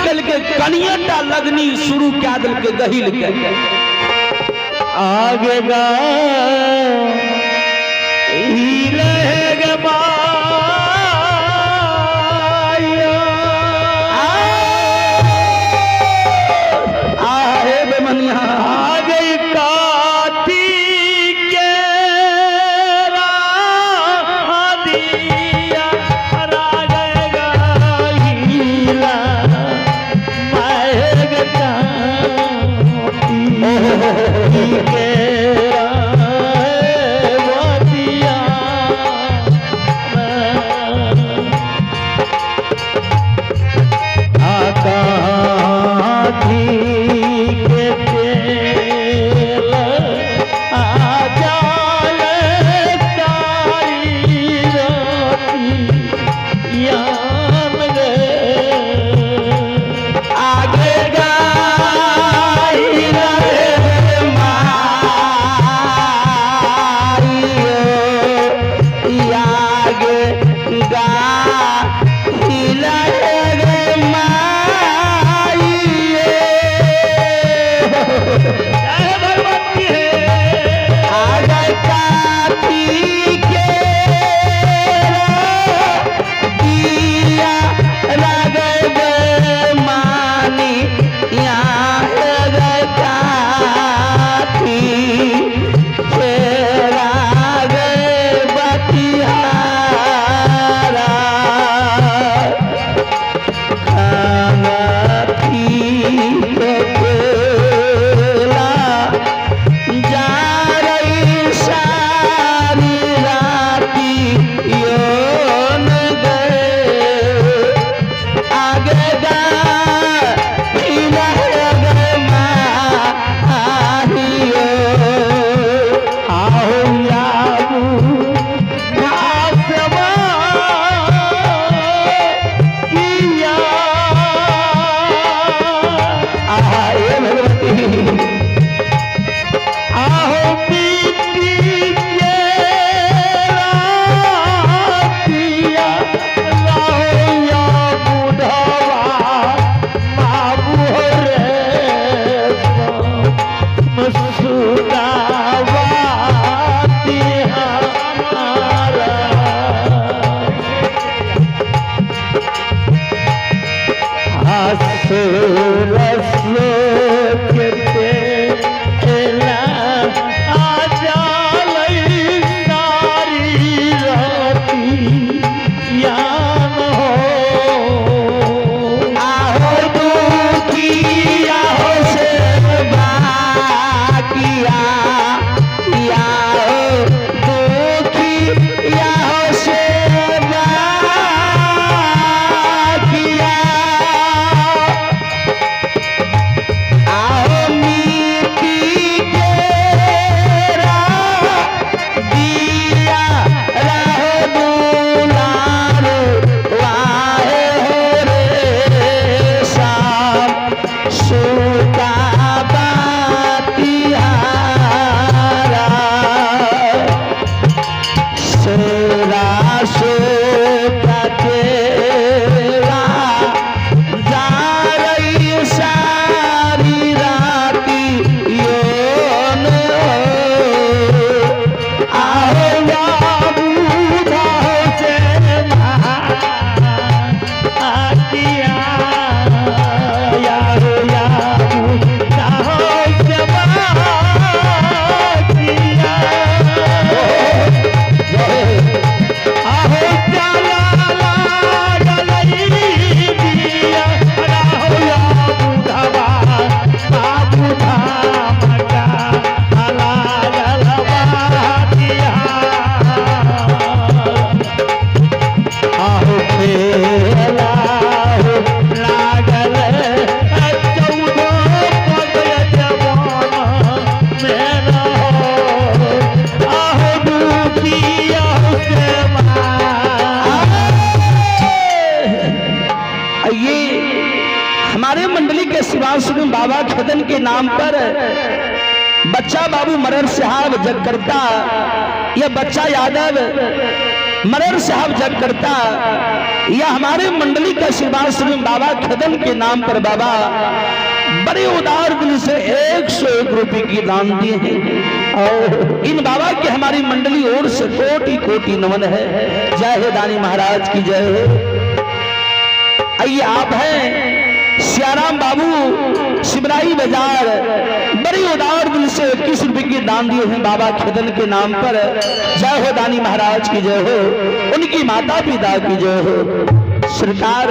कल के कनियटा लगनी शुरू क्या दिल के गहिल के आगे गा बाबा खदन के नाम पर बच्चा बाबू मरर साहब जगकर्ता, यह बच्चा यादव मरर साहब जग करता या हमारे मंडली का आशीर्वाद श्री बाबा खदन के नाम पर बाबा बड़े उदार दिल से 101 रुपए की दान दिए हैं और इन बाबा की हमारी मंडली ओर से कोटि कोटि नमन है। जय हो दानी महाराज की जय हो। आइए आप हैं सियाराम बाबू शिवराई बाजार, बड़ी उदार दिल से 21 रुपए की दान दिए हैं बाबा खदन के नाम पर। जय हो दानी महाराज की जय हो, उनकी माता पिता की जय हो। सरकार